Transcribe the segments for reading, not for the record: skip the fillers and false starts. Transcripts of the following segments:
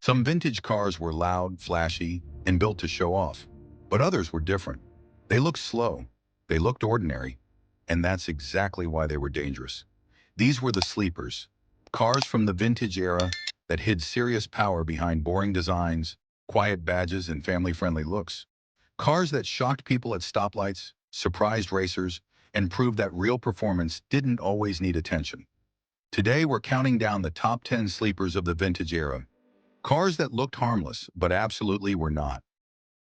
Some vintage cars were loud, flashy, and built to show off, but others were different. They looked slow, they looked ordinary, and that's exactly why they were dangerous. These were the sleepers, cars from the vintage era that hid serious power behind boring designs, quiet badges, and family-friendly looks. Cars that shocked people at stoplights, surprised racers, and proved that real performance didn't always need attention. Today, we're counting down the top 10 sleepers of the vintage era. Cars that looked harmless, but absolutely were not.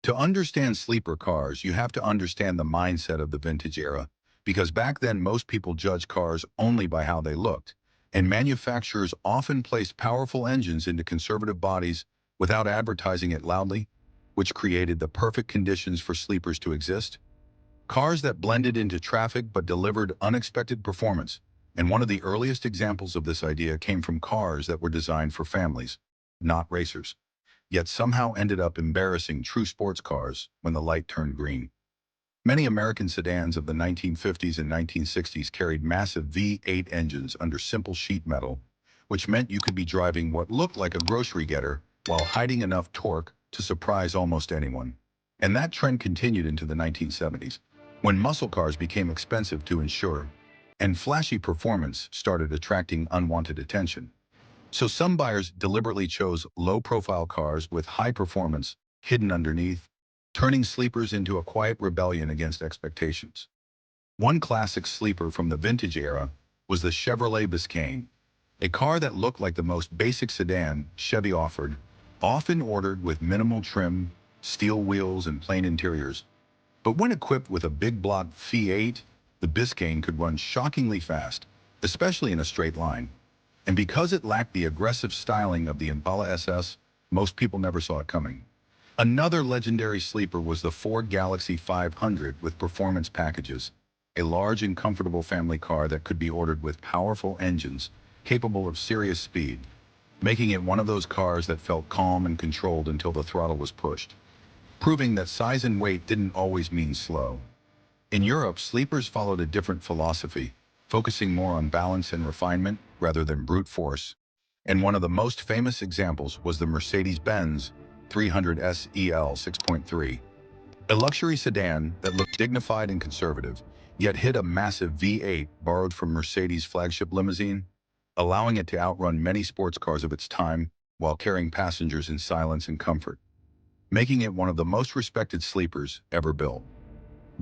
To understand sleeper cars, you have to understand the mindset of the vintage era, because back then most people judged cars only by how they looked, and manufacturers often placed powerful engines into conservative bodies without advertising it loudly, which created the perfect conditions for sleepers to exist. Cars that blended into traffic but delivered unexpected performance, and one of the earliest examples of this idea came from cars that were designed for families, not racers, yet somehow ended up embarrassing true sports cars when the light turned green. Many American sedans of the 1950s and 1960s carried massive V8 engines under simple sheet metal, which meant you could be driving what looked like a grocery getter while hiding enough torque to surprise almost anyone. And that trend continued into the 1970s, when muscle cars became expensive to insure, and flashy performance started attracting unwanted attention. So some buyers deliberately chose low-profile cars with high performance hidden underneath, turning sleepers into a quiet rebellion against expectations. One classic sleeper from the vintage era was the Chevrolet Biscayne, a car that looked like the most basic sedan Chevy offered, often ordered with minimal trim, steel wheels, and plain interiors. But when equipped with a big block V8, the Biscayne could run shockingly fast, especially in a straight line. And because it lacked the aggressive styling of the Impala SS, most people never saw it coming. Another legendary sleeper was the Ford Galaxie 500 with performance packages, a large and comfortable family car that could be ordered with powerful engines capable of serious speed, making it one of those cars that felt calm and controlled until the throttle was pushed, proving that size and weight didn't always mean slow. In Europe, sleepers followed a different philosophy, focusing more on balance and refinement rather than brute force. And one of the most famous examples was the Mercedes-Benz 300 SEL 6.3, a luxury sedan that looked dignified and conservative, yet hid a massive V8 borrowed from Mercedes' flagship limousine, allowing it to outrun many sports cars of its time while carrying passengers in silence and comfort, making it one of the most respected sleepers ever built.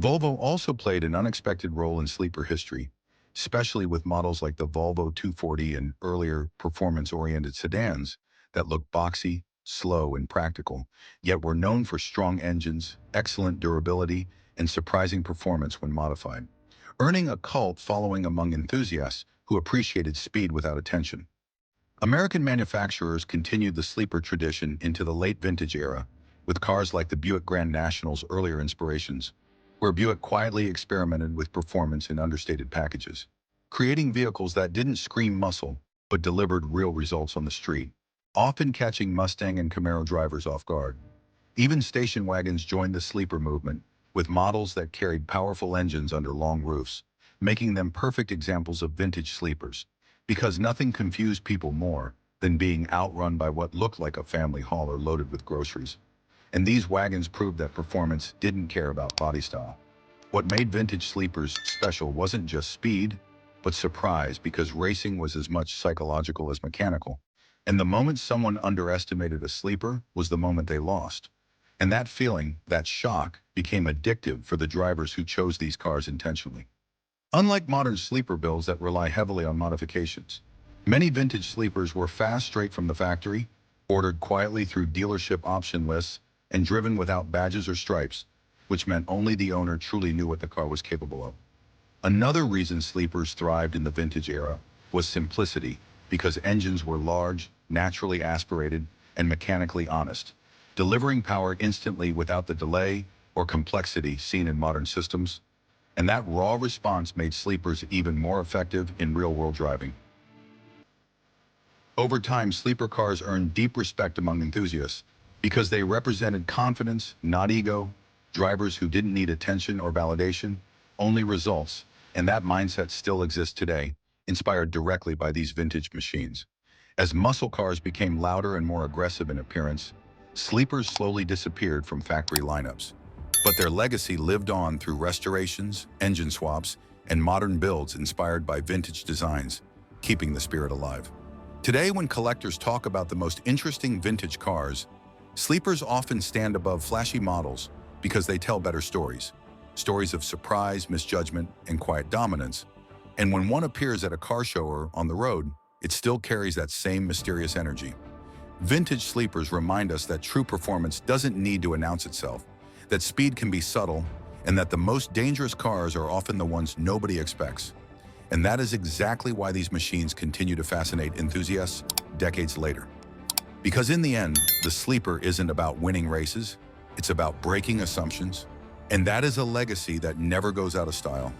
Volvo also played an unexpected role in sleeper history, especially with models like the Volvo 240 and earlier performance-oriented sedans that looked boxy, slow, and practical, yet were known for strong engines, excellent durability, and surprising performance when modified, earning a cult following among enthusiasts who appreciated speed without attention. American manufacturers continued the sleeper tradition into the late vintage era, with cars like the Buick Grand National's earlier inspirations, where Buick quietly experimented with performance in understated packages, creating vehicles that didn't scream muscle, but delivered real results on the street, often catching Mustang and Camaro drivers off guard. Even station wagons joined the sleeper movement, with models that carried powerful engines under long roofs, making them perfect examples of vintage sleepers, because nothing confused people more than being outrun by what looked like a family hauler loaded with groceries. And these wagons proved that performance didn't care about body style. What made vintage sleepers special wasn't just speed, but surprise, because racing was as much psychological as mechanical. And the moment someone underestimated a sleeper was the moment they lost. And that feeling, that shock, became addictive for the drivers who chose these cars intentionally. Unlike modern sleeper builds that rely heavily on modifications, many vintage sleepers were fast straight from the factory, ordered quietly through dealership option lists, and driven without badges or stripes, which meant only the owner truly knew what the car was capable of. Another reason sleepers thrived in the vintage era was simplicity, because engines were large, naturally aspirated, and mechanically honest, delivering power instantly without the delay or complexity seen in modern systems. And that raw response made sleepers even more effective in real-world driving. Over time, sleeper cars earned deep respect among enthusiasts because they represented confidence, not ego, drivers who didn't need attention or validation, only results, and that mindset still exists today, inspired directly by these vintage machines. As muscle cars became louder and more aggressive in appearance, sleepers slowly disappeared from factory lineups. But their legacy lived on through restorations, engine swaps, and modern builds inspired by vintage designs, keeping the spirit alive. Today, when collectors talk about the most interesting vintage cars, sleepers often stand above flashy models because they tell better stories. Stories of surprise, misjudgment, and quiet dominance. And when one appears at a car show or on the road, it still carries that same mysterious energy. Vintage sleepers remind us that true performance doesn't need to announce itself, that speed can be subtle, and that the most dangerous cars are often the ones nobody expects. And that is exactly why these machines continue to fascinate enthusiasts decades later. Because in the end, the sleeper isn't about winning races, it's about breaking assumptions, and that is a legacy that never goes out of style.